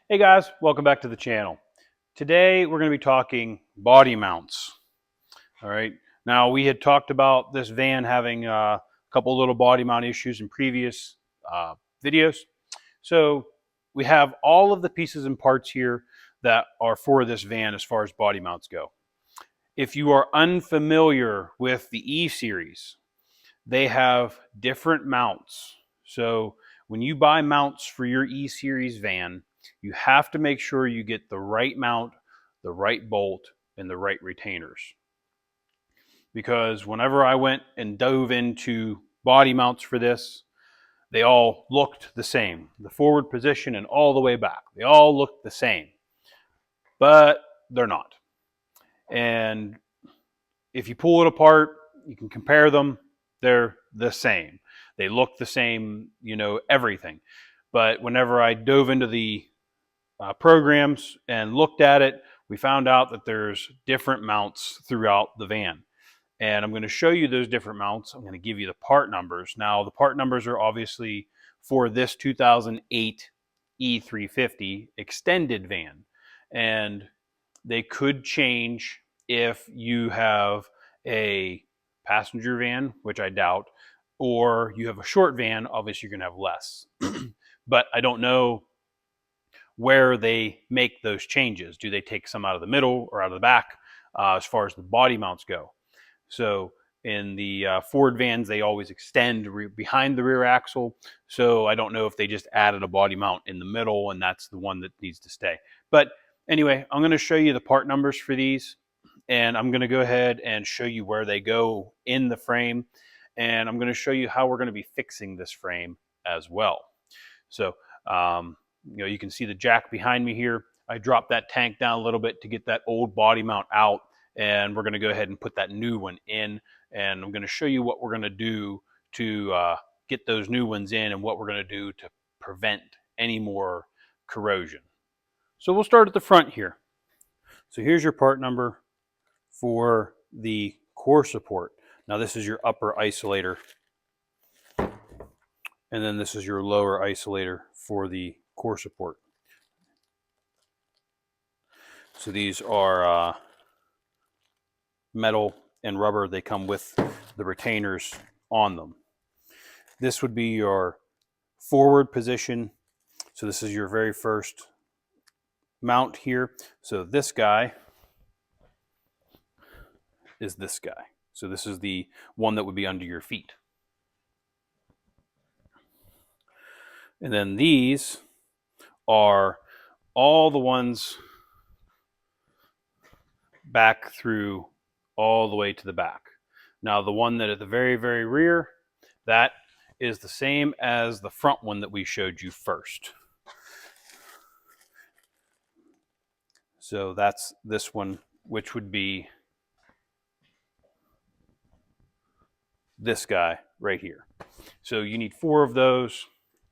Hey guys, welcome back to the channel. Today we're going to be talking body mounts. All right. Now we had talked about this van having a couple little body mount issues in previous videos. So we have all of the pieces and parts here that are for this van as far as body mounts go. If you are unfamiliar with the E-Series, they have different mounts. So when you buy mounts for your E-Series van, you have to make sure you get the right mount, the right bolt, and the right retainers. Because whenever I went and dove into body mounts for this, they all looked the same. The forward position and all the way back. They all looked the same. But they're not. And if you pull it apart, you can compare them. They're the same. They look the same, everything. But whenever I dove into the programs and looked at it, we found out that there's different mounts throughout the van. And I'm going to show you those different mounts. I'm going to give you the part numbers. Now, the part numbers are obviously for this 2008 E350 extended van. And they could change if you have a passenger van, which I doubt, or you have a short van. Obviously, you're going to have less. But I don't know where they make those changes. Do they take some out of the middle or out of the back as far as the body mounts go? So in the Ford vans, they always extend behind the rear axle. So I don't know if they just added a body mount in the middle and that's the one that needs to stay. But anyway, I'm going to show you the part numbers for these, and I'm going to go ahead and show you where they go in the frame, and I'm going to show you how we're going to be fixing this frame as well. So you can see the jack behind me here. I dropped that tank down a little bit to get that old body mount out, and we're going to go ahead and put that new one in, and I'm going to show you what we're going to do to get those new ones in and what we're going to do to prevent any more corrosion. So we'll start at the front here. So here's your part number for the core support. Now this is your upper isolator, and then this is your lower isolator for the core support. So these are metal and rubber. They come with the retainers on them. This would be your forward position. So this is your very first mount here. So this guy is this guy. So this is the one that would be under your feet. And then these are all the ones back through all the way to the back. Now the one that at the very, very rear, that is the same as the front one that we showed you first. So that's this one, which would be this guy right here. So you need 4 of those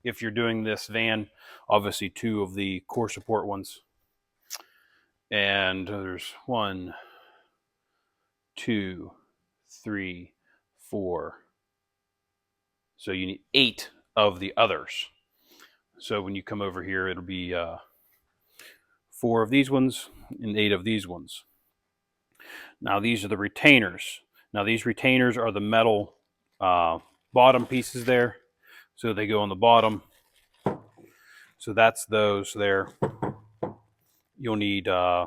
if you're doing this van. Obviously 2 of the core support ones. And there's 1, 2, 3, 4. So you need 8 of the others. So when you come over here, it'll be 4 of these ones and 8 of these ones. Now these are the retainers. Now these retainers are the metal bottom pieces there. So they go on the bottom. So that's those there. You'll need, I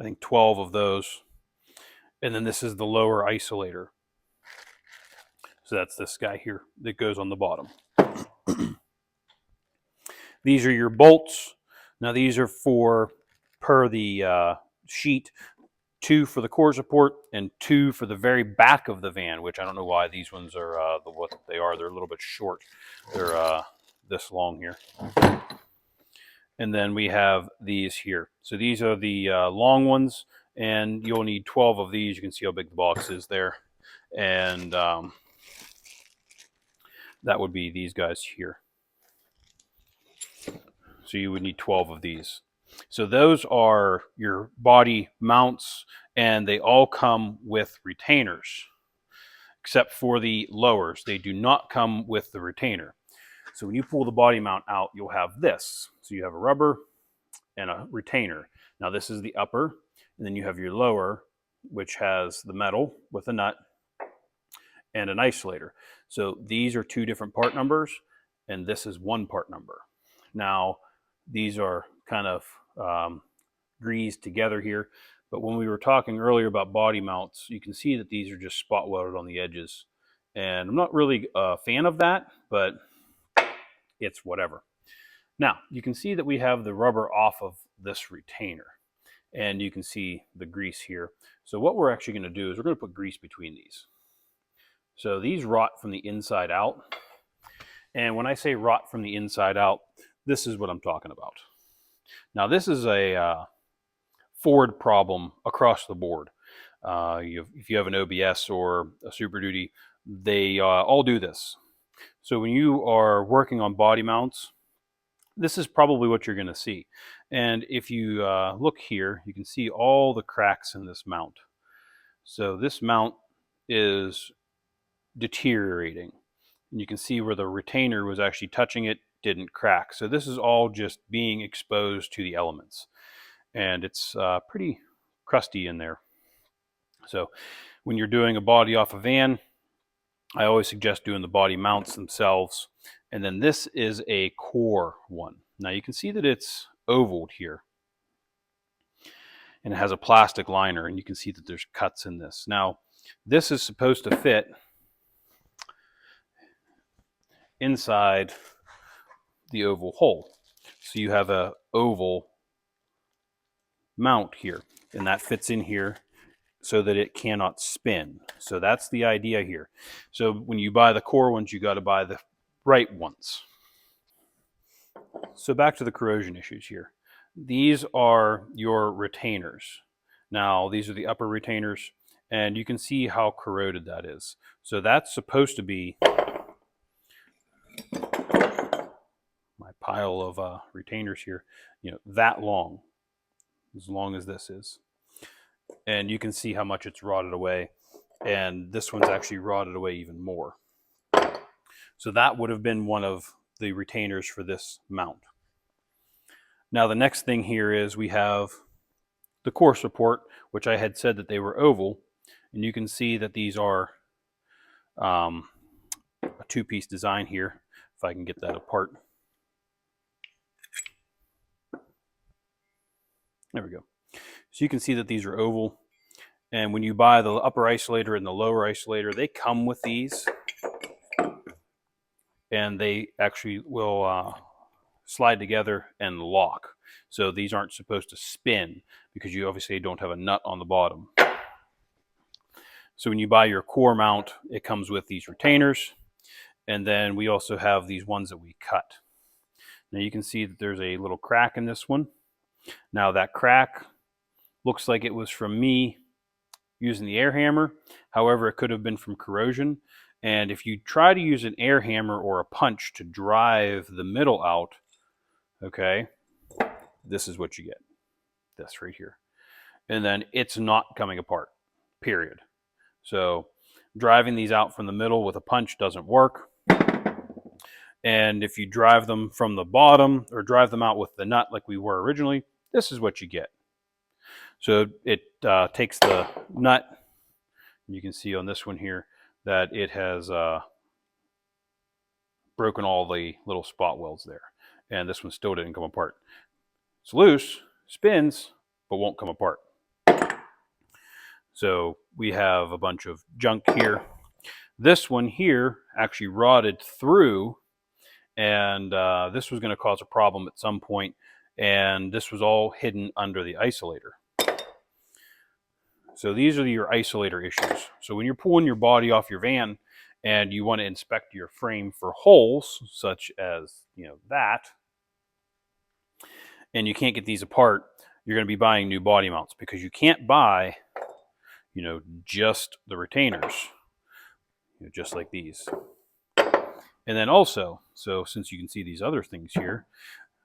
think, 12 of those. And then this is the lower isolator. So that's this guy here that goes on the bottom. These are your bolts. Now these are for, per the sheet, 2 for the core support and 2 for the very back of the van, which I don't know why these ones are what they are. They're a little bit short. They're this long here. And then we have these here. So these are the long ones, and you'll need 12 of these. You can see how big the box is there. And that would be these guys here. So you would need 12 of these. So those are your body mounts, and they all come with retainers, except for the lowers. They do not come with the retainer. So when you pull the body mount out, you'll have this. So you have a rubber and a retainer. Now this is the upper, and then you have your lower, which has the metal with a nut and an isolator. So these are two different part numbers, and this is one part number. Now these are kind of greased together here, but when we were talking earlier about body mounts, you can see that these are just spot welded on the edges. And I'm not really a fan of that, but it's whatever. Now, you can see that we have the rubber off of this retainer, and you can see the grease here. So what we're actually going to do is we're going to put grease between these. So these rot from the inside out. And when I say rot from the inside out, this is what I'm talking about. Now, this is a Ford problem across the board. If you have an OBS or a Super Duty, they all do this. So when you are working on body mounts, this is probably what you're going to see. And if you look here, you can see all the cracks in this mount. So this mount is deteriorating. And you can see where the retainer was actually touching it, didn't crack. So this is all just being exposed to the elements. And it's pretty crusty in there. So when you're doing a body off a van, I always suggest doing the body mounts themselves. And then this is a core one. Now you can see that it's ovaled here. And it has a plastic liner, and you can see that there's cuts in this. Now, this is supposed to fit inside the oval hole. So you have a oval mount here, and that fits in here so that it cannot spin. So that's the idea here. So when you buy the core ones, you got to buy the right ones. So back to the corrosion issues here. These are your retainers. Now these are the upper retainers, and you can see how corroded that is. So that's supposed to be my pile of retainers here, that long as this is. And you can see how much it's rotted away. And this one's actually rotted away even more. So that would have been one of the retainers for this mount. Now the next thing here is we have the core support, which I had said that they were oval. And you can see that these are a two-piece design here, if I can get that apart. There we go. So you can see that these are oval. And when you buy the upper isolator and the lower isolator, they come with these. And they actually will slide together and lock. So these aren't supposed to spin because you obviously don't have a nut on the bottom. So when you buy your core mount, it comes with these retainers. And then we also have these ones that we cut. Now you can see that there's a little crack in this one. Now that crack looks like it was from me using the air hammer. However, it could have been from corrosion. And if you try to use an air hammer or a punch to drive the middle out, okay, this is what you get. This right here. And then it's not coming apart, period. So driving these out from the middle with a punch doesn't work. And if you drive them from the bottom or drive them out with the nut like we were originally, this is what you get. So it takes the nut. You can see on this one here that it has broken all the little spot welds there. And this one still didn't come apart. It's loose, spins, but won't come apart. So we have a bunch of junk here. This one here actually rotted through, and this was going to cause a problem at some point, and this was all hidden under the isolator. So these are your isolator issues. So when you're pulling your body off your van and you want to inspect your frame for holes, such as that, and you can't get these apart, you're going to be buying new body mounts because you can't buy, just the retainers, just like these. And then also, so since you can see these other things here,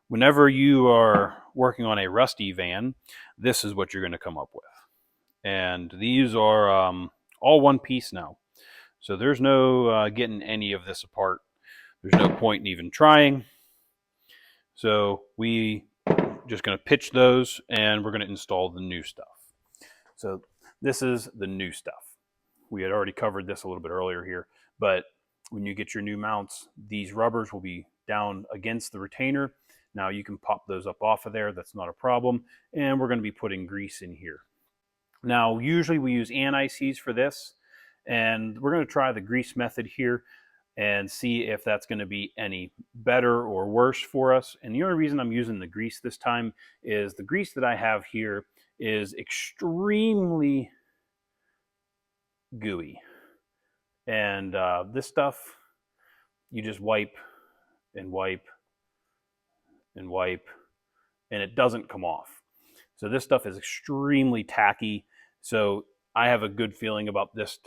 whenever you are working on a rusty van, this is what you're going to come up with. And these are all one piece now. So there's no getting any of this apart. There's no point in even trying. So we just going to pitch those and we're going to install the new stuff. So this is the new stuff. We had already covered this a little bit earlier here, but when you get your new mounts, these rubbers will be down against the retainer. Now you can pop those up off of there. That's not a problem. And we're going to be putting grease in here. Now, usually we use anti-seize for this, and we're going to try the grease method here and see if that's going to be any better or worse for us. And the only reason I'm using the grease this time is the grease that I have here is extremely gooey. And this stuff, you just wipe and wipe and wipe, and it doesn't come off. So this stuff is extremely tacky. So I have a good feeling about this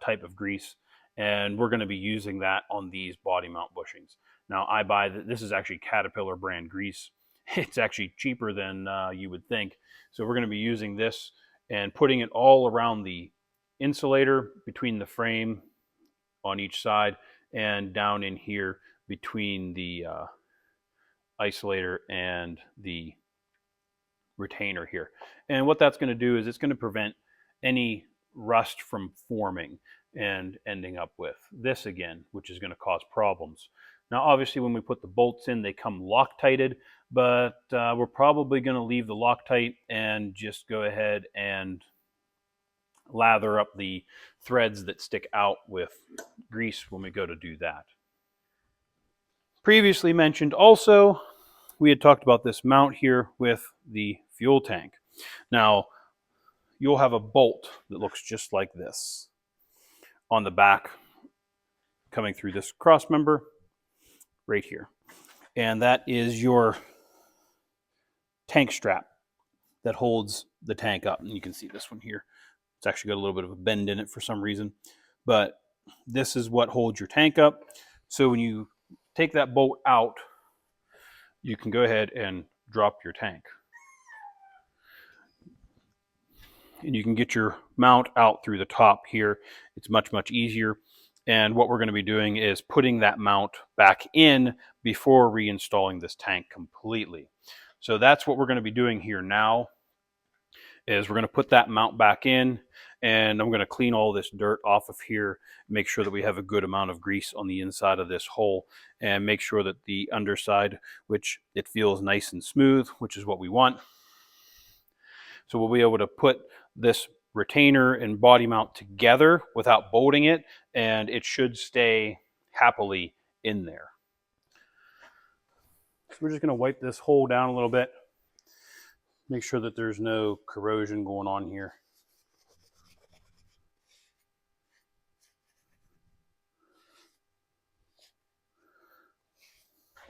type of grease, and we're going to be using that on these body mount bushings. Now I buy this is actually Caterpillar brand grease. It's actually cheaper than you would think. So we're going to be using this and putting it all around the insulator, between the frame on each side, and down in here between the isolator and the retainer here. And what that's going to do is it's going to prevent any rust from forming and ending up with this again, which is going to cause problems. Now obviously when we put the bolts in, they come Loctited, but we're probably going to leave the Loctite and just go ahead and lather up the threads that stick out with grease when we go to do that. Previously mentioned also, we had talked about this mount here with the fuel tank. Now, you'll have a bolt that looks just like this on the back coming through this cross member right here. And that is your tank strap that holds the tank up. And you can see this one here. It's actually got a little bit of a bend in it for some reason. But this is what holds your tank up. So when you take that bolt out, you can go ahead and drop your tank. And you can get your mount out through the top here. It's much, much easier. And what we're going to be doing is putting that mount back in before reinstalling this tank completely. So that's what we're going to be doing here now, is we're going to put that mount back in, and I'm going to clean all this dirt off of here, make sure that we have a good amount of grease on the inside of this hole, and make sure that the underside, which it feels nice and smooth, which is what we want. So we'll be able to put this retainer and body mount together without bolting it, and it should stay happily in there. So we're just going to wipe this hole down a little bit, make sure that there's no corrosion going on here.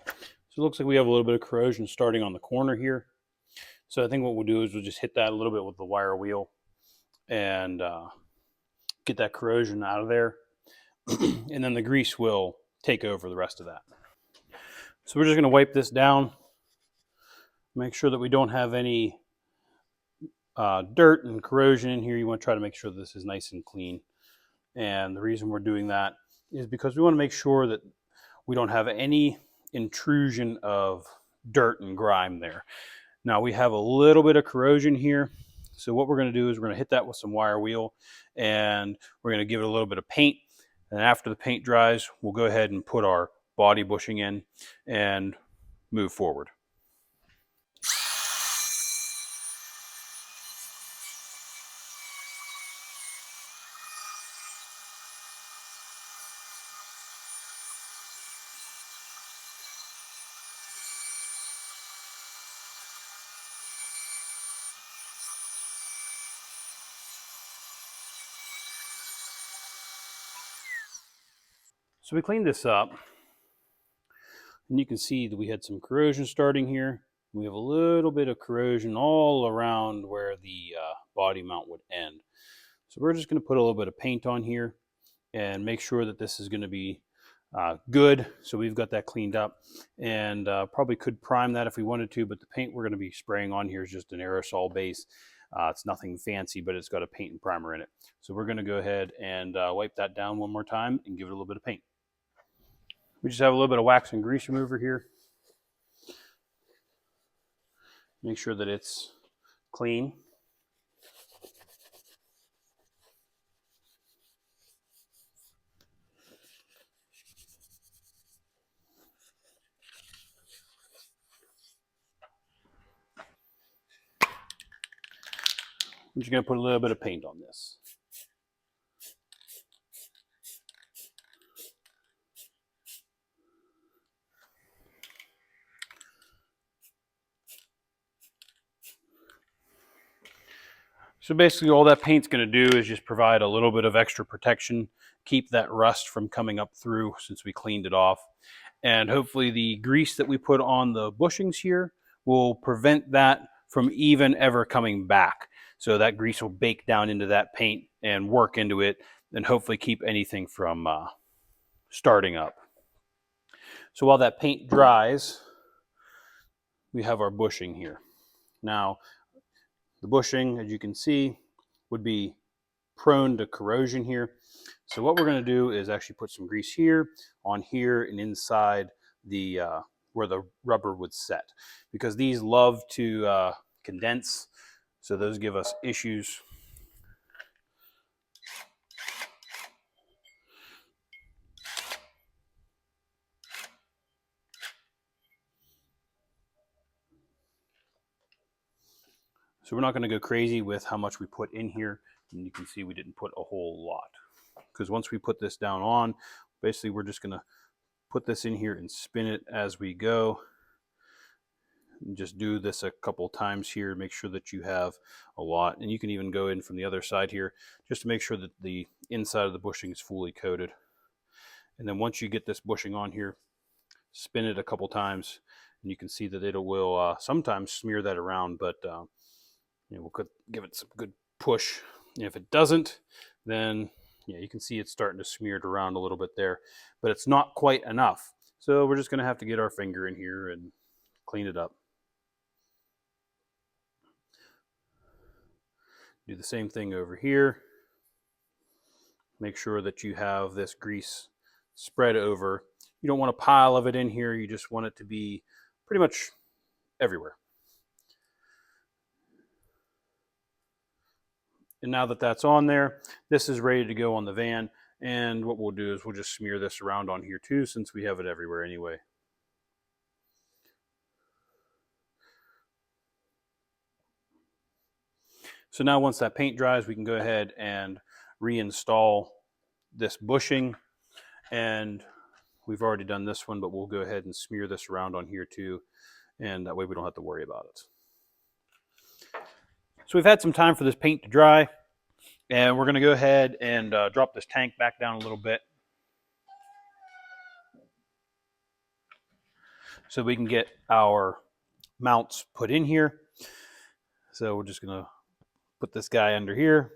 So it looks like we have a little bit of corrosion starting on the corner here. So I think what we'll do is we'll just hit that a little bit with the wire wheel and get that corrosion out of there. And then the grease will take over the rest of that. So we're just going to wipe this down, make sure that we don't have any dirt and corrosion in here. You want to try to make sure this is nice and clean. And the reason we're doing that is because we want to make sure that we don't have any intrusion of dirt and grime there. Now we have a little bit of corrosion here. So what we're going to do is we're going to hit that with some wire wheel, and we're going to give it a little bit of paint. And after the paint dries, we'll go ahead and put our body bushing in and move forward. So we cleaned this up, and you can see that we had some corrosion starting here. We have a little bit of corrosion all around where the body mount would end. So we're just going to put a little bit of paint on here and make sure that this is going to be good. So we've got that cleaned up, and probably could prime that if we wanted to, but the paint we're going to be spraying on here is just an aerosol base. It's nothing fancy, but it's got a paint and primer in it. So we're going to go ahead and wipe that down one more time and give it a little bit of paint. We just have a little bit of wax and grease remover here. Make sure that it's clean. I'm just going to put a little bit of paint on this. So basically all that paint's going to do is just provide a little bit of extra protection, keep that rust from coming up through since we cleaned it off. And hopefully the grease that we put on the bushings here will prevent that from even ever coming back. So that grease will bake down into that paint and work into it and hopefully keep anything from starting up. So while that paint dries, we have our bushing here. Now, the bushing, as you can see, would be prone to corrosion here. So what we're going to do is actually put some grease here, on here, and inside the where the rubber would set, because these love to condense, so those give us issues. So we're not going to go crazy with how much we put in here, and you can see we didn't put a whole lot, because once we put this down on, basically we're just going to put this in here and spin it as we go. And just do this a couple times here, make sure that you have a lot, and you can even go in from the other side here just to make sure that the inside of the bushing is fully coated. And then once you get this bushing on here, spin it a couple times, and you can see that it will sometimes smear that around, but we'll give it some good push. And if it doesn't, then you can see it's starting to smear it around a little bit there, but it's not quite enough. So we're just going to have to get our finger in here and clean it up. Do the same thing over here. Make sure that you have this grease spread over. You don't want a pile of it in here. You just want it to be pretty much everywhere. And now that that's on there, this is ready to go on the van. And what we'll do is we'll just smear this around on here too, since we have it everywhere anyway. So now once that paint dries, we can go ahead and reinstall this bushing. And we've already done this one, but we'll go ahead and smear this around on here too. And that way we don't have to worry about it. So we've had some time for this paint to dry. And we're going to go ahead and drop this tank back down a little bit, so we can get our mounts put in here. So we're just going to put this guy under here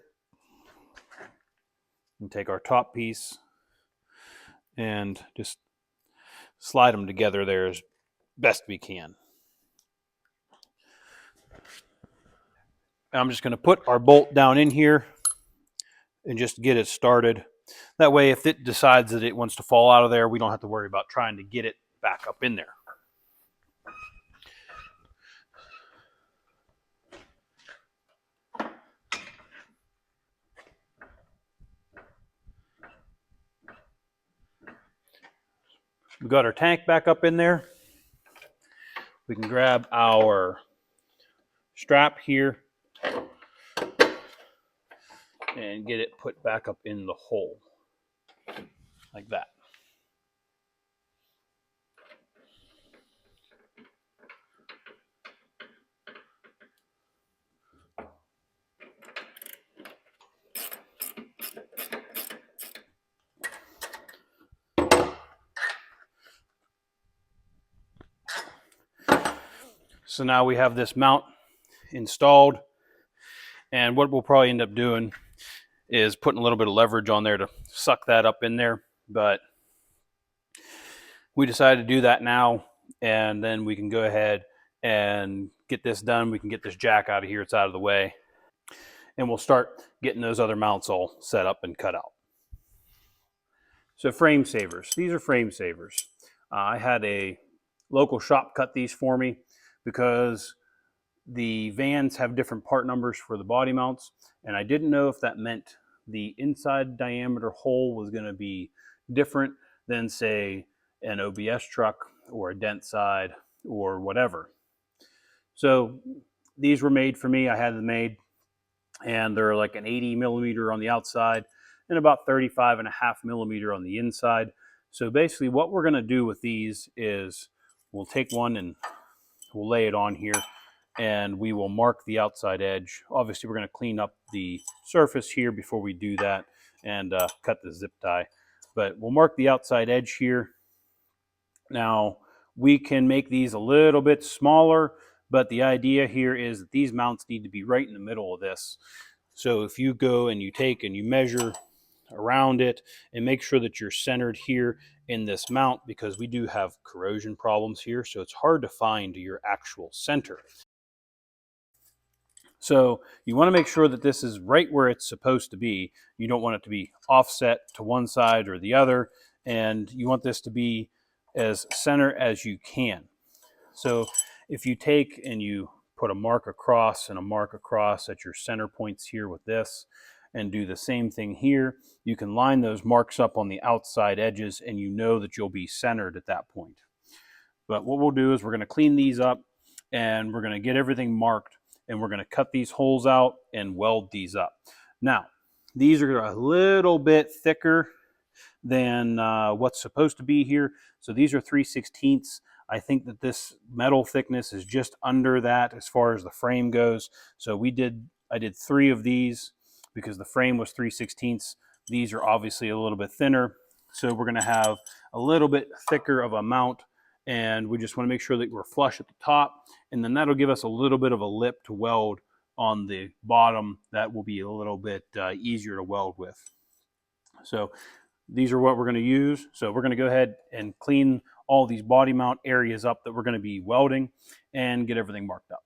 and take our top piece and just slide them together there as best we can. And I'm just going to put our bolt down in here and just get it started. That way, if it decides that it wants to fall out of there, we don't have to worry about trying to get it back up in there. We've got our tank back up in there. We can grab our strap here and get it put back up in the hole, like that. So now we have this mount installed, and what we'll probably end up doing is putting a little bit of leverage on there to suck that up in there, but we decided to do that now, and then we can go ahead and get this done. We can get this jack out of here, it's out of the way, and we'll start getting those other mounts all set up and cut out. So frame savers, these are frame savers. I had a local shop cut these for me because the vans have different part numbers for the body mounts, and I didn't know if that meant the inside diameter hole was going to be different than, say, an OBS truck or a dent side or whatever. So these were made for me. I had them made, and they're like an 80 millimeter on the outside and about 35.5 millimeter on the inside. So basically what we're going to do with these is we'll take one and we'll lay it on here, and we will mark the outside edge. Obviously we're going to clean up the surface here before we do that and cut the zip tie, but we'll mark the outside edge here. Now we can make these a little bit smaller, but the idea here is that these mounts need to be right in the middle of this. So if you go and you take and you measure around it and make sure that you're centered here in this mount, because we do have corrosion problems here, so it's hard to find your actual center. So you want to make sure that this is right where it's supposed to be. You don't want it to be offset to one side or the other, and you want this to be as center as you can. So if you take and you put a mark across and a mark across at your center points here with this, and do the same thing here, you can line those marks up on the outside edges, and you know that you'll be centered at that point. But what we'll do is we're going to clean these up, and we're going to get everything marked, and we're going to cut these holes out and weld these up. Now, these are a little bit thicker than what's supposed to be here. So these are 3/16. I think that this metal thickness is just under that as far as the frame goes. So I did 3 of these because the frame was 3/16. These are obviously a little bit thinner. So we're going to have a little bit thicker of a mount, and we just want to make sure that we're flush at the top, and then that'll give us a little bit of a lip to weld on the bottom that will be a little bit easier to weld with. So these are what we're going to use. So we're going to go ahead and clean all these body mount areas up that we're going to be welding and get everything marked up.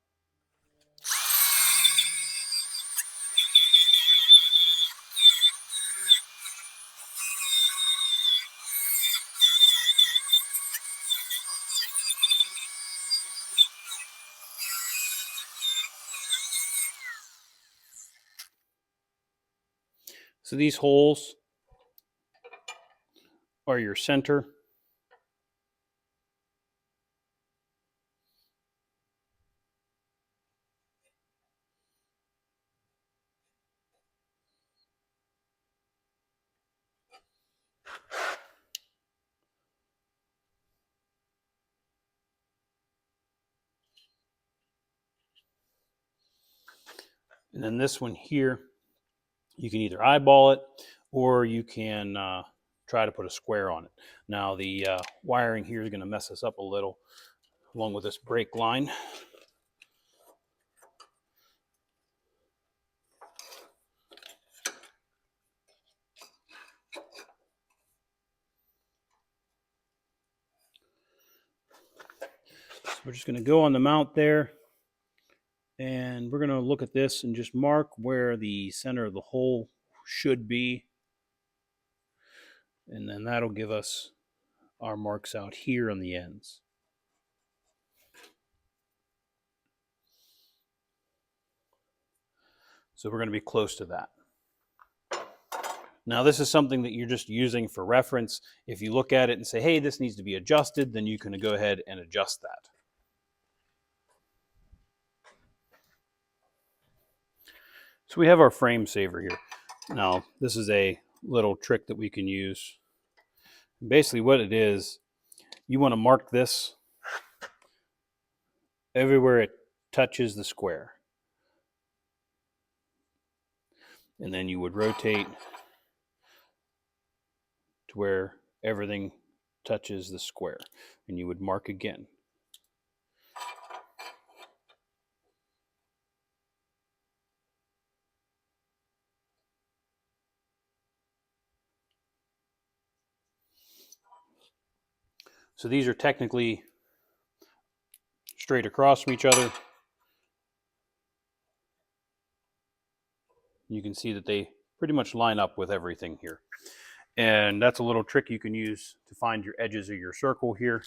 So these holes are your center. And then this one here, you can either eyeball it or you can try to put a square on it. Now the wiring here is going to mess us up a little along with this brake line. So we're just going to go on the mount there, and we're going to look at this and just mark where the center of the hole should be. And then that'll give us our marks out here on the ends. So we're going to be close to that. Now this is something that you're just using for reference. If you look at it and say, hey, this needs to be adjusted, then you can go ahead and adjust that. So we have our frame saver here. Now this is a little trick that we can use. Basically what it is, you want to mark this everywhere it touches the square. And then you would rotate to where everything touches the square, and you would mark again. So these are technically straight across from each other. You can see that they pretty much line up with everything here. And that's a little trick you can use to find your edges of your circle here.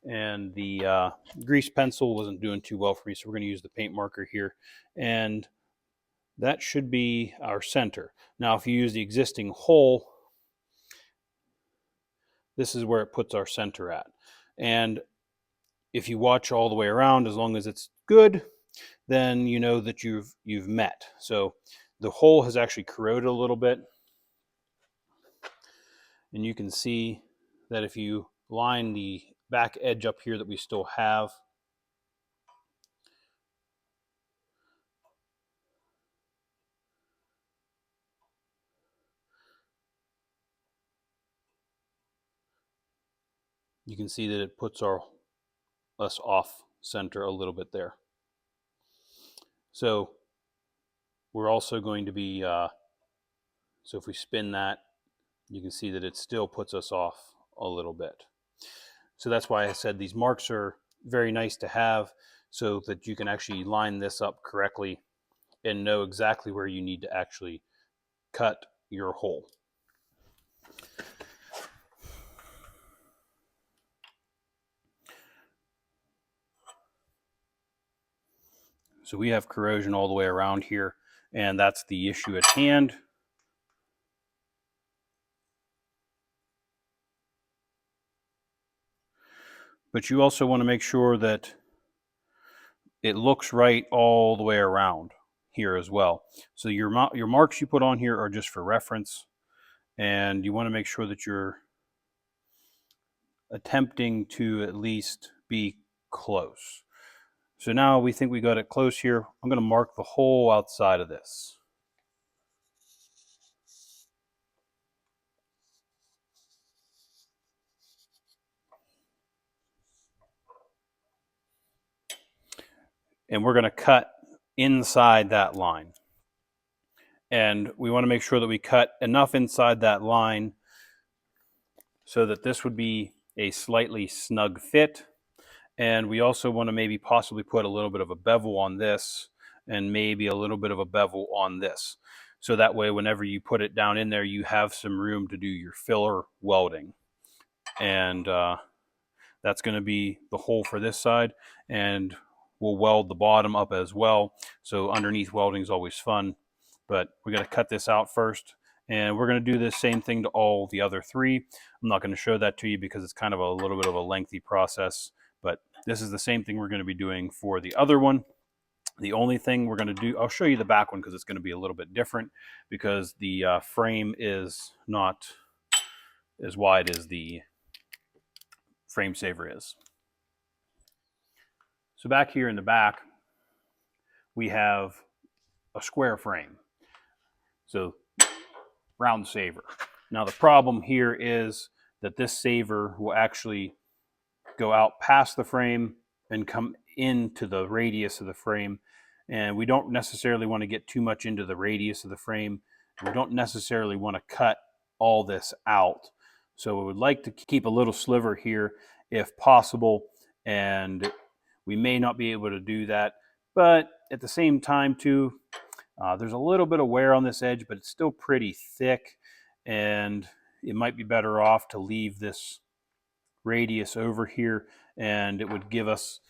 and the grease pencil wasn't doing too well for me, so we're going to use the paint marker here, and that should be our center. Now if you use the existing hole, this is where it puts our center at, and if you watch all the way around, as long as it's good, then you know that you've met. So the hole has actually corroded a little bit, and you can see that if you line the back edge up here that we still have, you can see that it puts us off center a little bit there. So we're also going to be, so if we spin that, you can see that it still puts us off a little bit. So that's why I said these marks are very nice to have, so that you can actually line this up correctly and know exactly where you need to actually cut your hole. So we have corrosion all the way around here, and that's the issue at hand. But you also want to make sure that it looks right all the way around here as well. So your marks you put on here are just for reference, and you want to make sure that you're attempting to at least be close. So now we think we got it close here. I'm going to mark the whole outside of this. And we're going to cut inside that line. And we want to make sure that we cut enough inside that line so that this would be a slightly snug fit. And we also want to maybe possibly put a little bit of a bevel on this, and maybe a little bit of a bevel on this. So that way, whenever you put it down in there, you have some room to do your filler welding. And that's going to be the hole for this side. And we'll weld the bottom up as well. So underneath welding is always fun. But we're going to cut this out first. And we're going to do the same thing to all the other three. I'm not going to show that to you because it's kind of a little bit of a lengthy process. But this is the same thing we're going to be doing for the other one. The only thing we're going to do, I'll show you the back one because it's going to be a little bit different, because the frame is not as wide as the frame saver is. So back here in the back, we have a square frame. So round saver. Now the problem here is that this saver will actually go out past the frame and come into the radius of the frame. And we don't necessarily want to get too much into the radius of the frame. We don't necessarily want to cut all this out. So we would like to keep a little sliver here if possible. And we may not be able to do that. But at the same time too, there's a little bit of wear on this edge, but it's still pretty thick. And it might be better off to leave this radius over here, and it would give us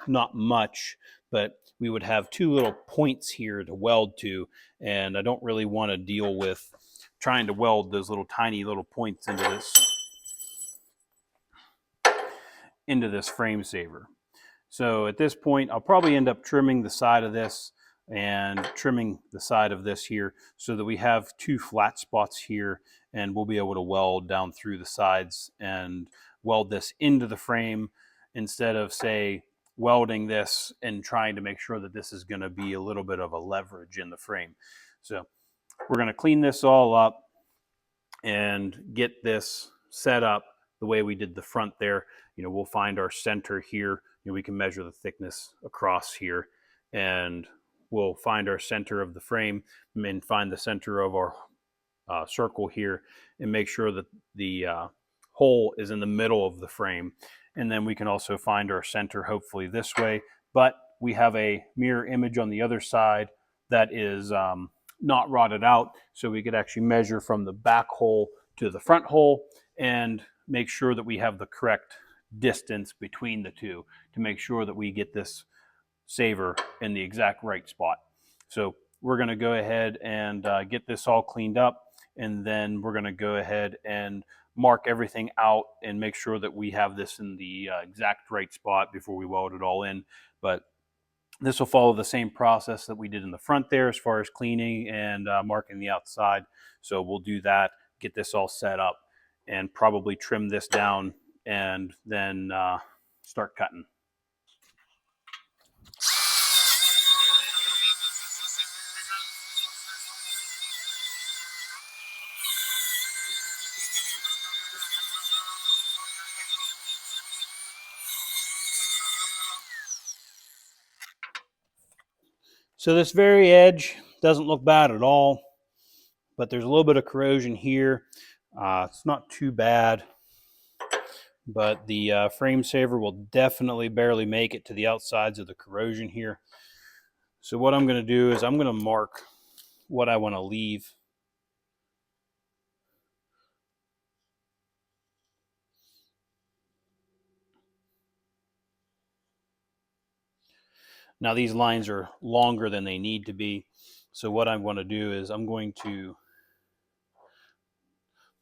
not much, but we would have two little points here to weld to, and I don't really want to deal with trying to weld those little tiny little points into this frame saver. So at this point, I'll probably end up trimming the side of this and trimming the side of this here so that we have two flat spots here, and we'll be able to weld down through the sides and weld this into the frame instead of, say, welding this and trying to make sure that this is going to be a little bit of a leverage in the frame. So we're going to clean this all up and get this set up the way we did the front there. You know, we'll find our center here. You know, we can measure the thickness across here, and we'll find our center of the frame and find the center of our circle here, and make sure that the hole is in the middle of the frame. And then we can also find our center hopefully this way, but we have a mirror image on the other side that is not rotted out, so we could actually measure from the back hole to the front hole and make sure that we have the correct distance between the two to make sure that we get this saver in the exact right spot. So we're going to go ahead and get this all cleaned up, and then we're going to go ahead and mark everything out and make sure that we have this in the exact right spot before we weld it all in. But this will follow the same process that we did in the front there as far as cleaning and marking the outside. So we'll do that, get this all set up, and probably trim this down and then start cutting. So this very edge doesn't look bad at all, but there's a little bit of corrosion here. It's not too bad, but the frame saver will definitely barely make it to the outsides of the corrosion here. So what I'm going to do is I'm going to mark what I want to leave. Now these lines are longer than they need to be. So what I'm going to do is I'm going to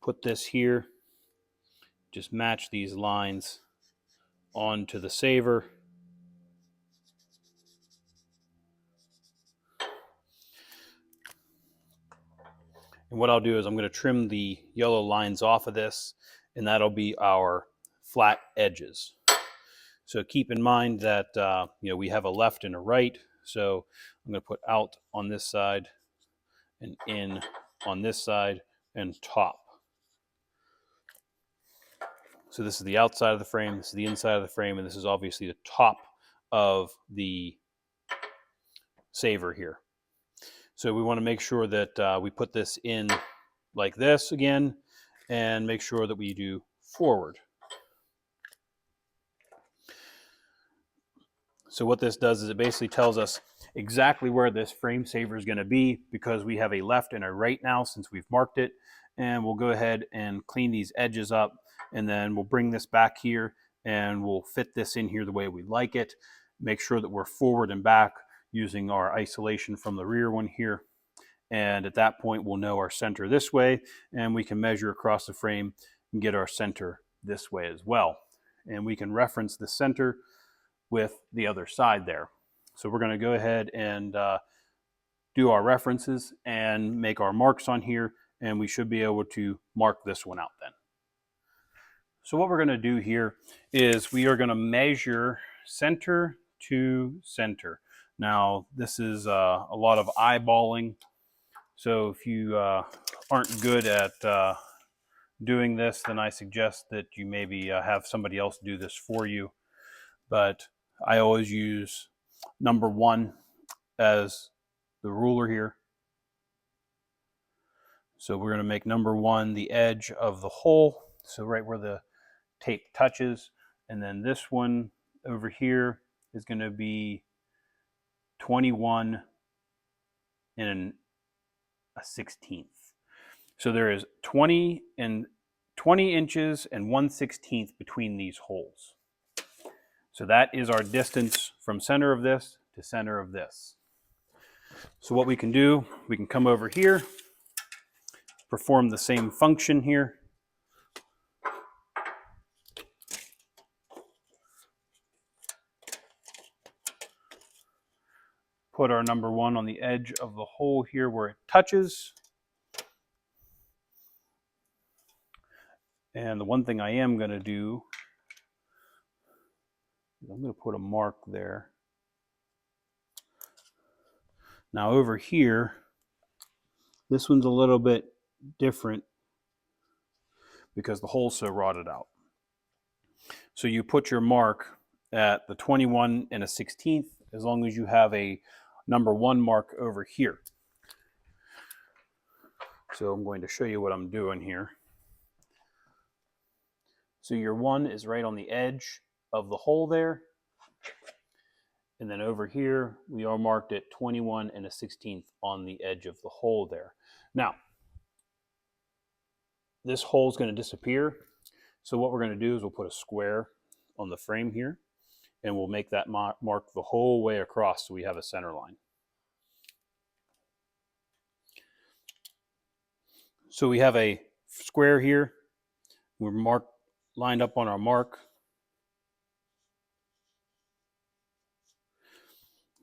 put this here, just match these lines onto the saver. And what I'll do is I'm going to trim the yellow lines off of this, and that'll be our flat edges. So keep in mind that we have a left and a right. So I'm going to put out on this side and in on this side and top. So this is the outside of the frame, this is the inside of the frame, and this is obviously the top of the saver here. So we want to make sure that we put this in like this again, and make sure that we do forward. So what this does is it basically tells us exactly where this frame saver is going to be, because we have a left and a right now since we've marked it. And we'll go ahead and clean these edges up, and then we'll bring this back here and we'll fit this in here the way we like it. Make sure that we're forward and back using our isolation from the rear one here. And at that point we'll know our center this way, and we can measure across the frame and get our center this way as well. And we can reference the center with the other side there. So we're going to go ahead and do our references and make our marks on here, and we should be able to mark this one out then. So what we're going to do here is we are going to measure center to center. Now this is a lot of eyeballing, so if you aren't good at doing this, then I suggest that you maybe have somebody else do this for you. But I always use number 1 as the ruler here. So we're going to make number 1 the edge of the hole, so right where the tape touches. And then this one over here is going to be 21 and a 16th. So there is 20 inches and 1/16 between these holes. So that is our distance from center of this to center of this. So what we can do, we can come over here, perform the same function here. Put our number 1 on the edge of the hole here where it touches. And the one thing I am going to do, I'm going to put a mark there. Now over here, this one's a little bit different because the hole's so rotted out. So you put your mark at the 21 and a 16th, as long as you have a number 1 mark over here. So I'm going to show you what I'm doing here. So your 1 is right on the edge of the hole there. And then over here, we are marked at 21 and a 16th on the edge of the hole there. Now, this hole is going to disappear. So what we're going to do is we'll put a square on the frame here, and we'll make that mark the whole way across so we have a center line. So we have a square here. We're lined up on our mark.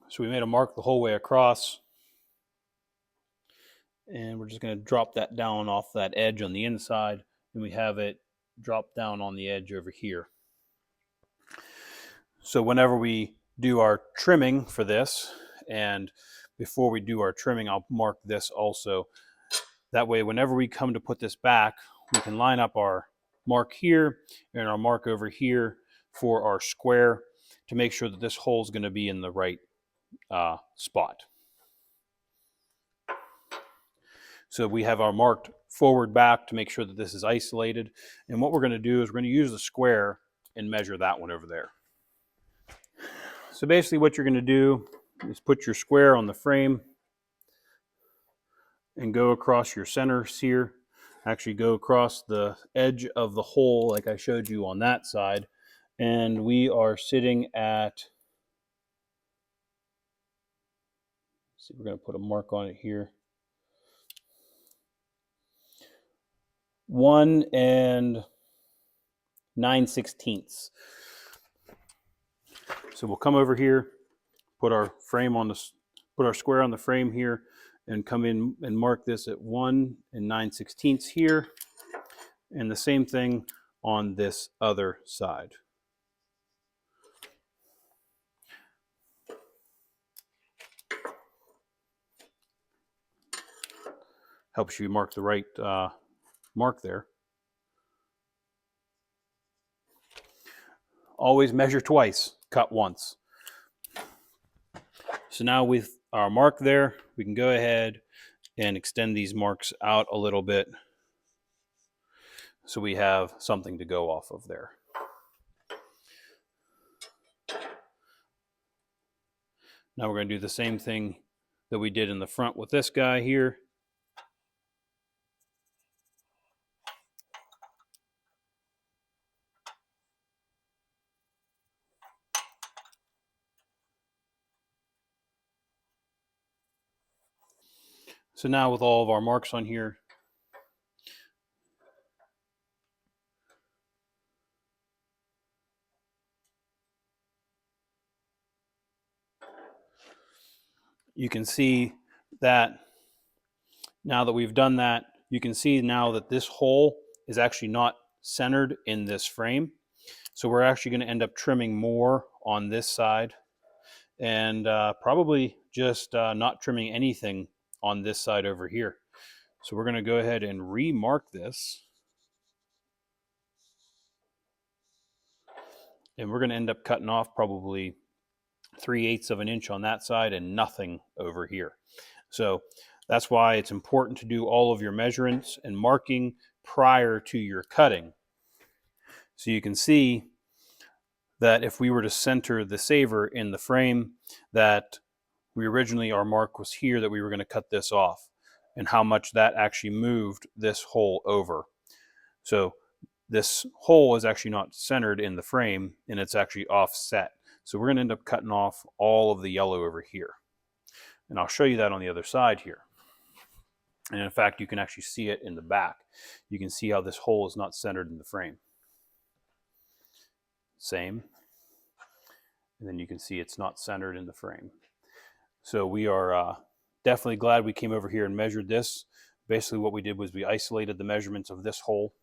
So we made a mark the whole way across. And we're just going to drop that down off that edge on the inside, and we have it drop down on the edge over here. So whenever we do our trimming for this, and before we do our trimming, I'll mark this also. That way, whenever we come to put this back, we can line up our mark here and our mark over here for our square to make sure that this hole is going to be in the right spot. So we have our marked forward back to make sure that this is isolated. And what we're going to do is we're going to use the square and measure that one over there. So basically what you're going to do is put your square on the frame and go across your centers here. Actually go across the edge of the hole like I showed you on that side. And we are sitting at, let's see, we're going to put a mark on it here. 1 9/16. So we'll come over here, put our square on the frame here, and come in and mark this at 1 9/16 here, and the same thing on this other side. Helps you mark the right mark there. Always measure twice, cut once. So now with our mark there, we can go ahead and extend these marks out a little bit so we have something to go off of there. Now we're going to do the same thing that we did in the front with this guy here. So now with all of our marks on here, you can see that now that we've done that, you can see now that this hole is actually not centered in this frame. So we're actually going to end up trimming more on this side, and probably just not trimming anything on this side over here. So we're going to go ahead and remark this. And we're going to end up cutting off probably 3/8 of an inch on that side and nothing over here. So that's why it's important to do all of your measurements and marking prior to your cutting. So you can see that if we were to center the saver in the frame, that we originally, our mark was here, that we were going to cut this off, and how much that actually moved this hole over. So this hole is actually not centered in the frame, and it's actually offset. So we're going to end up cutting off all of the yellow over here. And I'll show you that on the other side here. And in fact, you can actually see it in the back. You can see how this hole is not centered in the frame. Same. And then you can see it's not centered in the frame. So we are definitely glad we came over here and measured this. Basically what we did was we isolated the measurements of this hole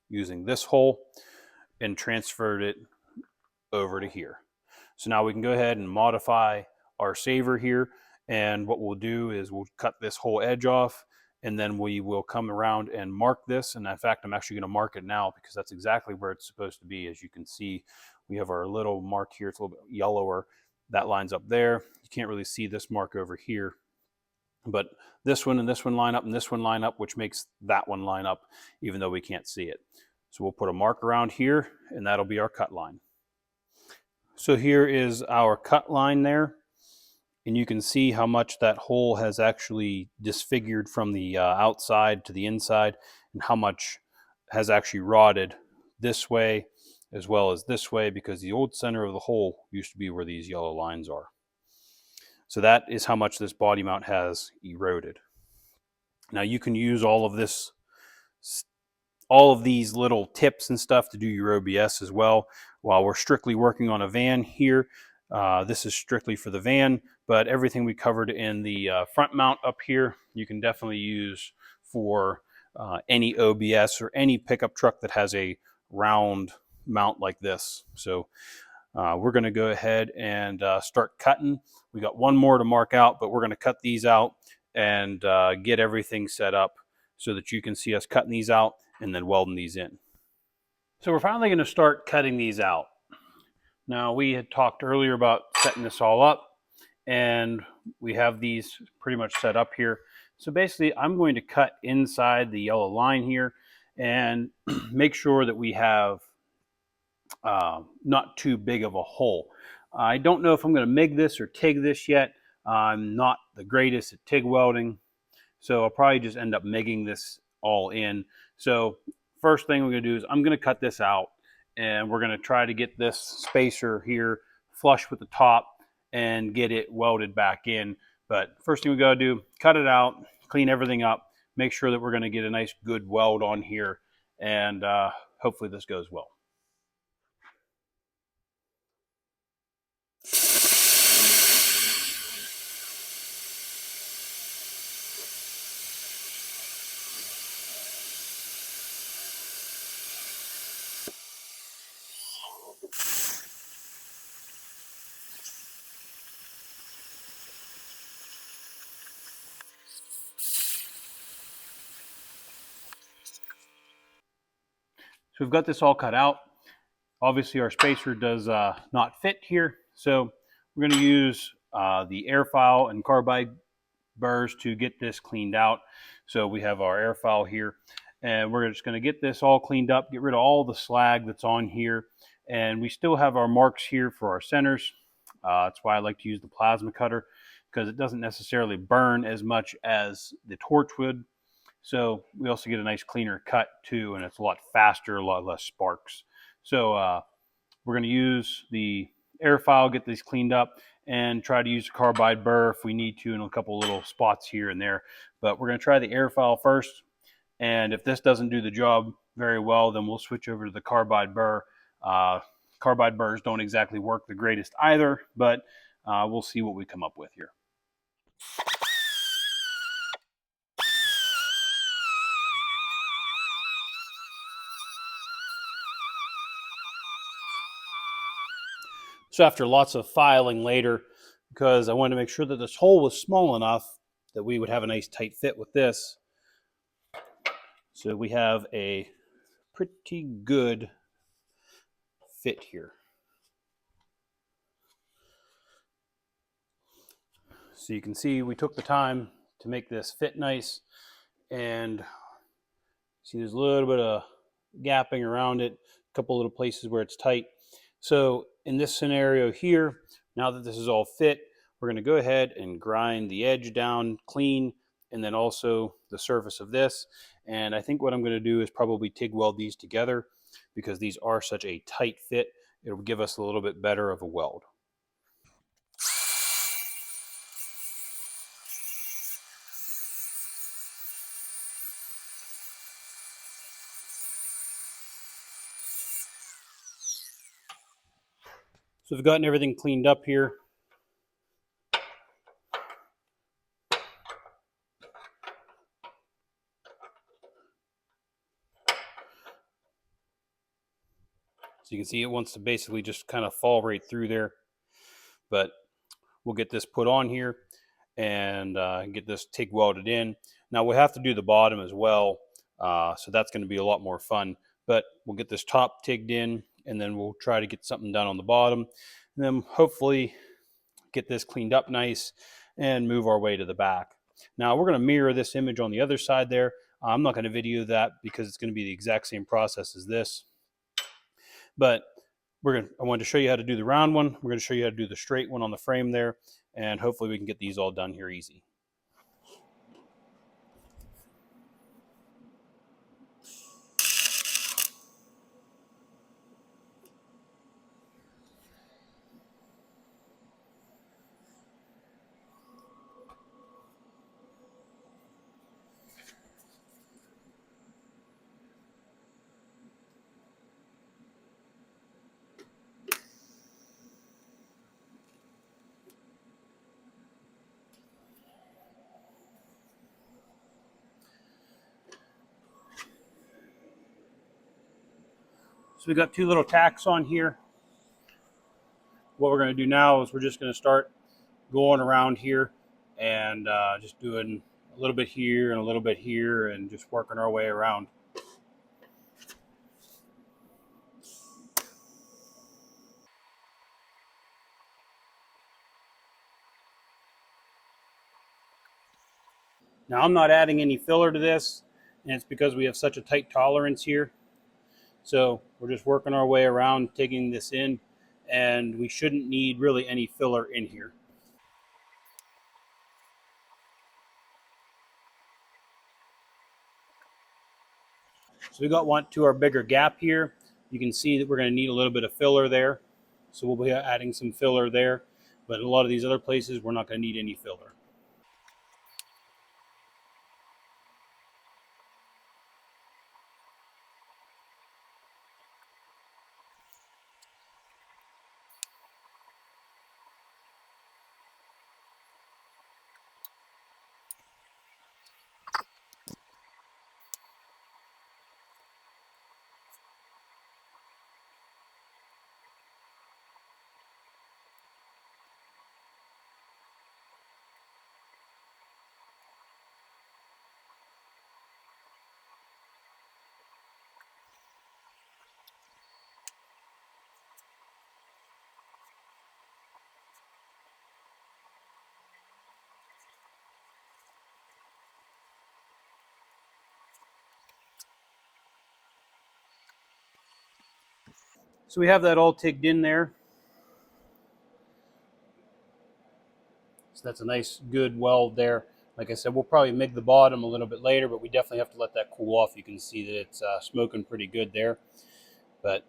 using this hole and transferred it over to here. So now we can go ahead and modify our saver here, and what we'll do is we'll cut this whole edge off, and then we will come around and mark this. And in fact, I'm actually going to mark it now because that's exactly where it's supposed to be. As you can see, we have our little mark here. It's a little bit yellower. That lines up there. You can't really see this mark over here, but this one and this one line up and this one line up, which makes that one line up even though we can't see it. So we'll put a mark around here, and that'll be our cut line. So here is our cut line there, and you can see how much that hole has actually disfigured from the outside to the inside, and how much has actually rotted this way as well as this way, because the old center of the hole used to be where these yellow lines are. So that is how much this body mount has eroded. Now you can use all of these little tips and stuff to do your OBS as well. While we're strictly working on a van here, this is strictly for the van, but everything we covered in the front mount up here, you can definitely use for any OBS or any pickup truck that has a round mount like this. So we're going to go ahead and start cutting. We got one more to mark out, but we're going to cut these out and get everything set up so that you can see us cutting these out and then welding these in. So we're finally going to start cutting these out. Now, we had talked earlier about setting this all up, and we have these pretty much set up here. So basically, I'm going to cut inside the yellow line here and make sure that we have not too big of a hole. I don't know if I'm going to MIG this or TIG this yet. I'm not the greatest at TIG welding, so I'll probably just end up MIGing this all in. So first thing we're going to do is I'm going to cut this out, and we're going to try to get this spacer here flush with the top and get it welded back in. But first thing we got to do, cut it out, clean everything up, make sure that we're going to get a nice good weld on here, and hopefully this goes well. So we've got this all cut out. Obviously our spacer does not fit here, so we're going to use the air file and carbide burrs to get this cleaned out. So we have our air file here, and we're just going to get this all cleaned up, get rid of all the slag that's on here, and we still have our marks here for our centers. That's why I like to use the plasma cutter, because it doesn't necessarily burn as much as the torch would. So we also get a nice cleaner cut too, and it's a lot faster, a lot less sparks. So we're going to use the air file, get these cleaned up, and try to use a carbide burr if we need to in a couple little spots here and there. But we're going to try the air file first, and if this doesn't do the job very well, then we'll switch over to the carbide burr. Carbide burrs don't exactly work the greatest either, but we'll see what we come up with here. So after lots of filing later, because I wanted to make sure that this hole was small enough that we would have a nice tight fit with this. So we have a pretty good fit here. So you can see we took the time to make this fit nice, and see there's a little bit of gapping around it, a couple little places where it's tight. So in this scenario here, now that this is all fit, we're going to go ahead and grind the edge down clean, and then also the surface of this. And I think what I'm going to do is probably TIG weld these together, because these are such a tight fit. It'll give us a little bit better of a weld. So we've gotten everything cleaned up here. So you can see it wants to basically just kind of fall right through there. But we'll get this put on here and get this TIG welded in. Now we'll have to do the bottom as well, so that's going to be a lot more fun. But we'll get this top TIGged in, and then we'll try to get something done on the bottom, and then hopefully get this cleaned up nice and move our way to the back. Now we're going to mirror this image on the other side there. I'm not going to video that because it's going to be the exact same process as this. But I wanted to show you how to do the round one. We're going to show you how to do the straight one on the frame there, and hopefully we can get these all done here easy. So we got two little tacks on here. What we're going to do now is we're just going to start going around here and just doing a little bit here and a little bit here and just working our way around. Now I'm not adding any filler to this, and it's because we have such a tight tolerance here. So we're just working our way around, taking this in, and we shouldn't need really any filler in here. So we got one to our bigger gap here. You can see that we're going to need a little bit of filler there. So we'll be adding some filler there. But a lot of these other places, we're not going to need any filler. So we have that all tigged in there. So that's a nice, good weld there. Like I said, we'll probably MIG the bottom a little bit later, but we definitely have to let that cool off. You can see that it's smoking pretty good there. But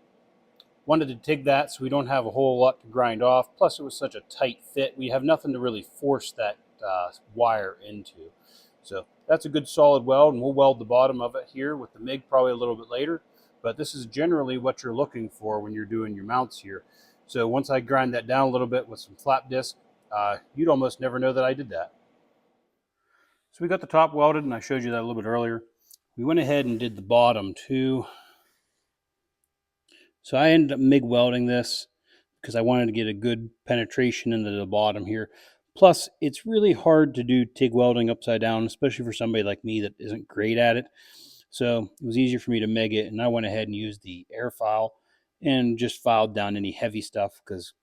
wanted to TIG that so we don't have a whole lot to grind off. Plus, it was such a tight fit. We have nothing to really force that wire into. So that's a good solid weld, and we'll weld the bottom of it here with the MIG probably a little bit later. But this is generally what you're looking for when you're doing your mounts here. So once I grind that down a little bit with some flap disc, you'd almost never know that I did that. So we got the top welded, and I showed you that a little bit earlier. We went ahead and did the bottom too. So I ended up MIG welding this because I wanted to get a good penetration into the bottom here. Plus, it's really hard to do TIG welding upside down, especially for somebody like me that isn't great at it. So it was easier for me to MIG it, and I went ahead and used the air file and just filed down any heavy stuff because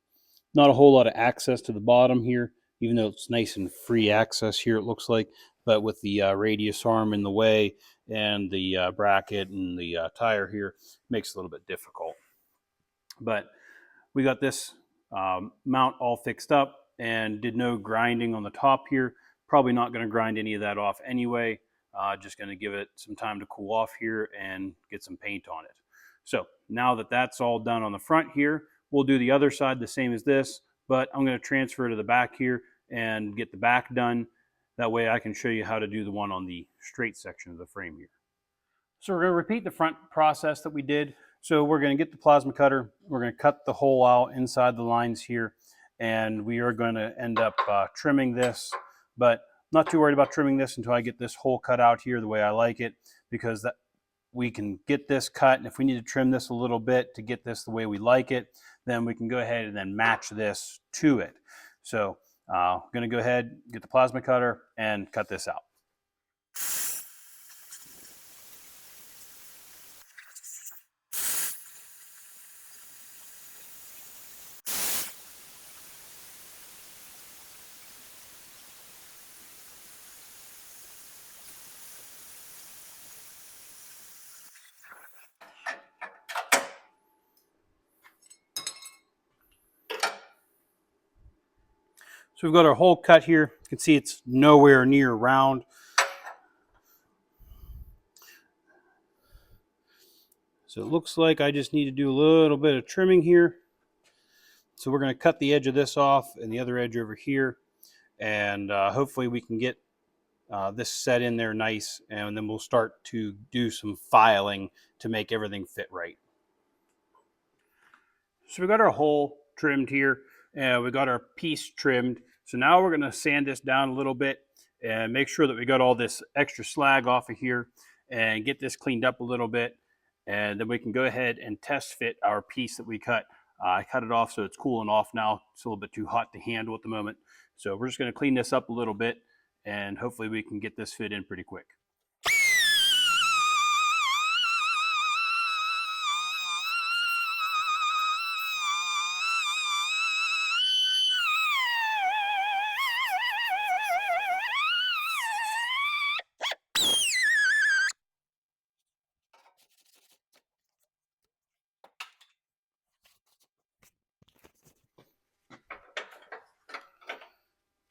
not a whole lot of access to the bottom here, even though it's nice and free access here, it looks like. But with the radius arm in the way and the bracket and the tire here, makes it a little bit difficult. But we got this mount all fixed up and did no grinding on the top here. Probably not going to grind any of that off anyway. Just going to give it some time to cool off here and get some paint on it. So now that that's all done on the front here, we'll do the other side the same as this, but I'm going to transfer to the back here and get the back done. That way I can show you how to do the one on the straight section of the frame here. So we're going to repeat the front process that we did. So we're going to get the plasma cutter. We're going to cut the hole out inside the lines here, and we are going to end up trimming this. But not too worried about trimming this until I get this hole cut out here the way I like it, because that we can get this cut, and if we need to trim this a little bit to get this the way we like it, then we can go ahead and then match this to it. So I'm going to go ahead, get the plasma cutter, and cut this out. So we've got our hole cut here. You can see it's nowhere near round. So it looks like I just need to do a little bit of trimming here. So we're going to cut the edge of this off and the other edge over here. And hopefully we can get this set in there nice. And then we'll start to do some filing to make everything fit right. So we got our hole trimmed here. And we got our piece trimmed. So now we're going to sand this down a little bit and make sure that we got all this extra slag off of here and get this cleaned up a little bit. and then we can go ahead and test fit our piece that we cut. I cut it off so it's cooling off now. It's a little bit too hot to handle at the moment. So we're just going to clean this up a little bit, and hopefully we can get this fit in pretty quick.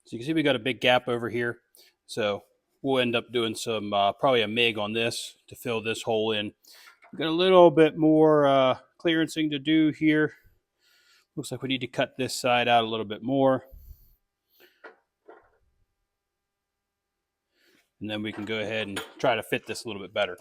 So you can see we got a big gap over here. So we'll end up doing some, probably a MIG on this to fill this hole in. We've got a little bit more clearancing to do here. Looks like we need to cut this side out a little bit more. And then we can go ahead and try to fit this a little bit better.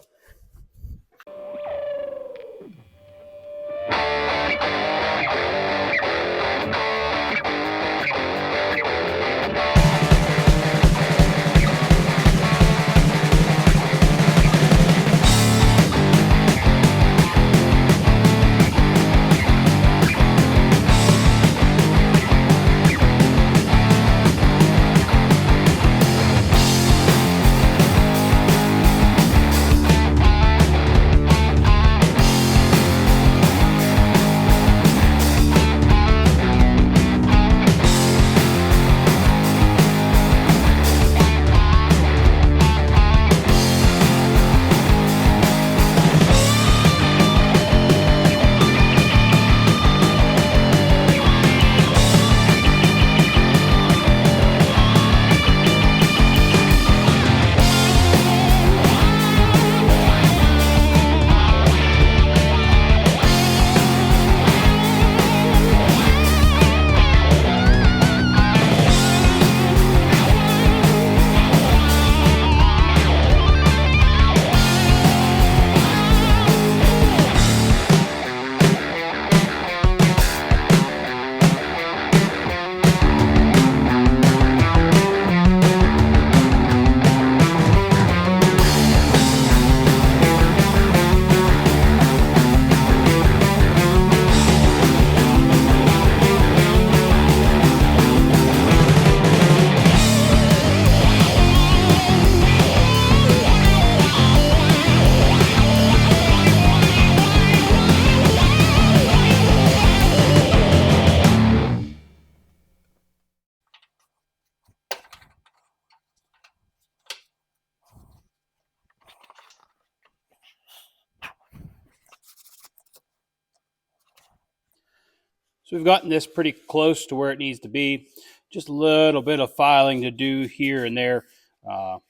So we've gotten this pretty close to where it needs to be. Just a little bit of filing to do here and there. The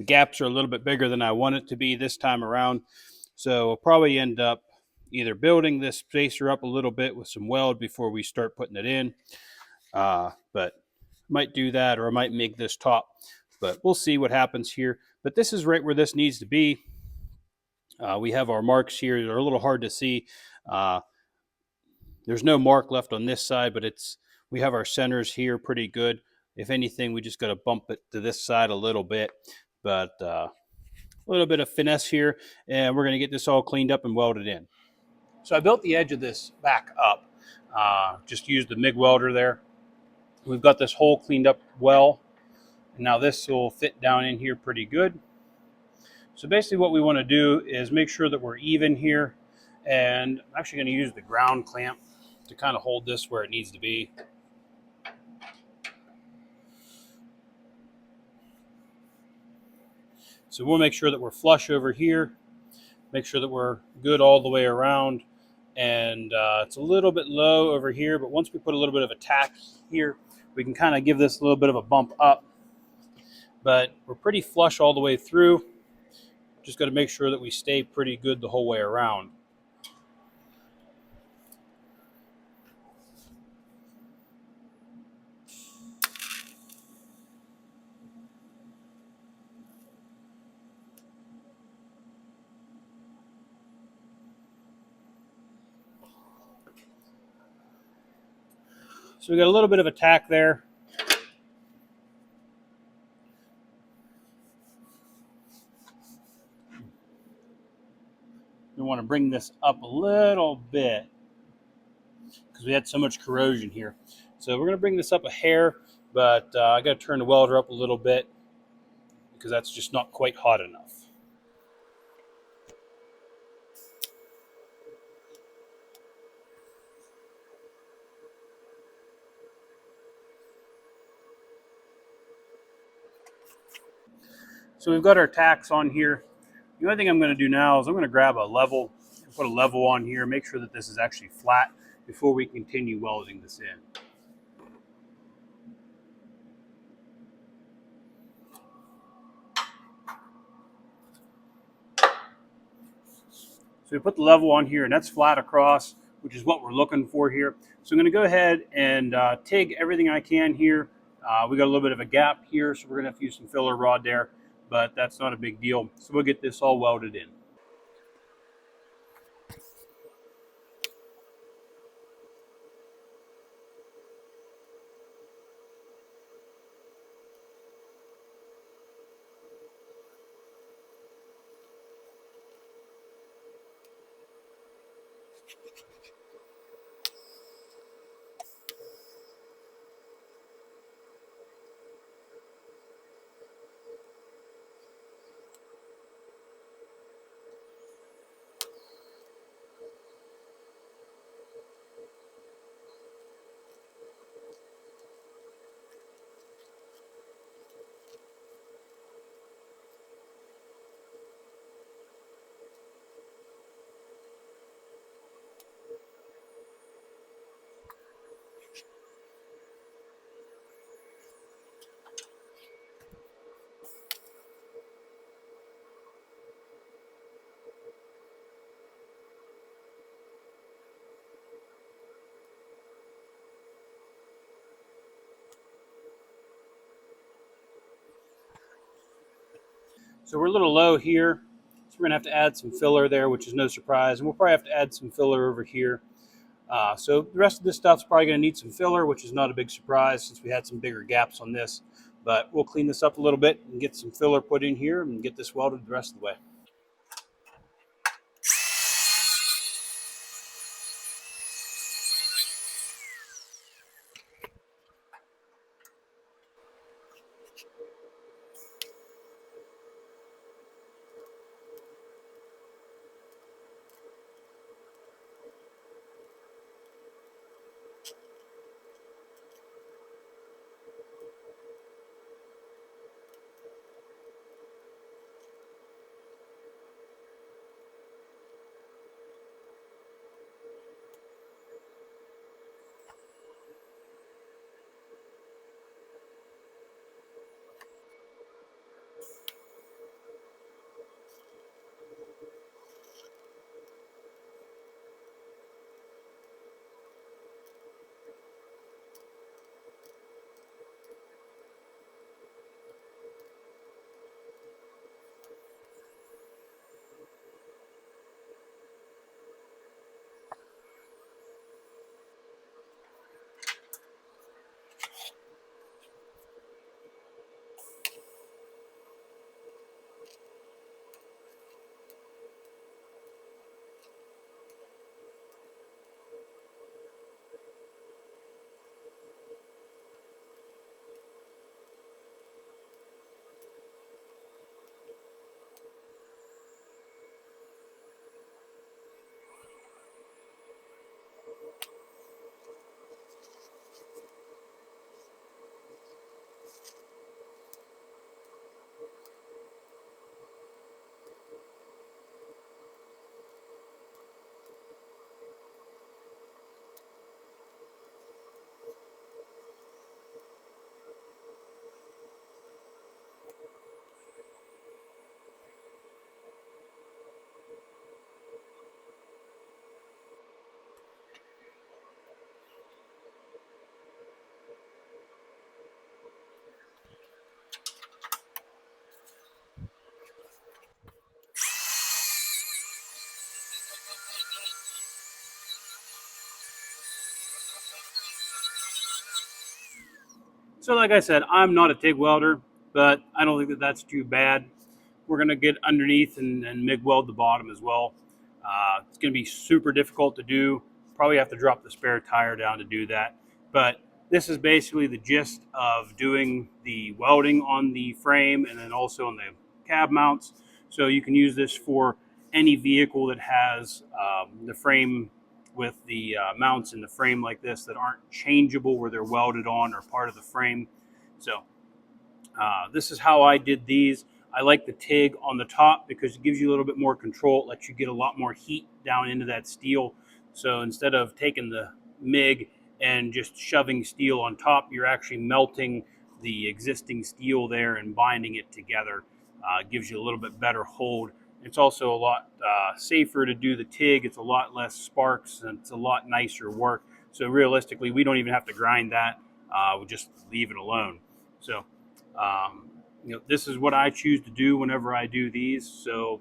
gaps are a little bit bigger than I want it to be this time around. So we'll probably end up either building this spacer up a little bit with some weld before we start putting it in. But might do that, or I might make this top. But we'll see what happens here. But this is right where this needs to be. We have our marks here. They're a little hard to see. There's no mark left on this side, but we have our centers here pretty good. If anything, we just got to bump it to this side a little bit. But a little bit of finesse here, and we're going to get this all cleaned up and welded in. So I built the edge of this back up. Just used the MIG welder there. We've got this hole cleaned up well. And now this will fit down in here pretty good. So basically what we want to do is make sure that we're even here. And I'm actually going to use the ground clamp to kind of hold this where it needs to be. So we'll make sure that we're flush over here, make sure that we're good all the way around, and it's a little bit low over here, but once we put a little bit of a tack here, we can kind of give this a little bit of a bump up. But we're pretty flush all the way through. Just got to make sure that we stay pretty good the whole way around. So we got a little bit of a tack there. want to bring this up a little bit because we had so much corrosion here. So we're going to bring this up a hair, but I got to turn the welder up a little bit because that's just not quite hot enough. So we've got our tacks on here. The only thing I'm going to do now is I'm going to grab a level and put a level on here, make sure that this is actually flat before we continue welding this in. So we put the level on here, and that's flat across, which is what we're looking for here. So I'm going to go ahead and TIG everything I can here. We got a little bit of a gap here, so we're going to have to use some filler rod there, but that's not a big deal. So we'll get this all welded in. So we're a little low here, so we're going to have to add some filler there, which is no surprise, and we'll probably have to add some filler over here. So the rest of this stuff's probably going to need some filler, which is not a big surprise since we had some bigger gaps on this. But we'll clean this up a little bit and get some filler put in here and get this welded the rest of the way. So like I said, I'm not a TIG welder, but I don't think that that's too bad. We're going to get underneath and MIG weld the bottom as well. It's going to be super difficult to do. Probably have to drop the spare tire down to do that. But this is basically the gist of doing the welding on the frame and then also on the cab mounts. So you can use this for any vehicle that has the frame with the mounts in the frame like this that aren't changeable, where they're welded on or part of the frame. So this is how I did these. I like the TIG on the top because it gives you a little bit more control. It lets you get a lot more heat down into that steel. So instead of taking the MIG and just shoving steel on top, you're actually melting the existing steel there and binding it together. Gives you a little bit better hold. It's also a lot safer to do the TIG. It's a lot less sparks and it's a lot nicer work. So realistically, we don't even have to grind that. We'll just leave it alone. So this is what I choose to do whenever I do these. So,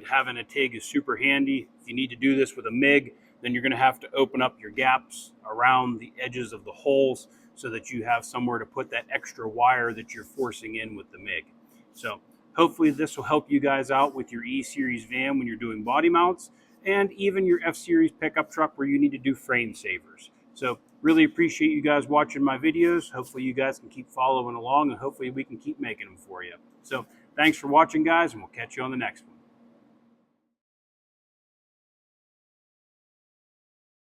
having a TIG is super handy. If you need to do this with a MIG, then you're going to have to open up your gaps around the edges of the holes so that you have somewhere to put that extra wire that you're forcing in with the MIG. So hopefully this will help you guys out with your E-Series van when you're doing body mounts, and even your F-Series pickup truck where you need to do frame savers. So really appreciate you guys watching my videos. Hopefully you guys can keep following along, and hopefully we can keep making them for you. So thanks for watching, guys, and we'll catch you on the next one.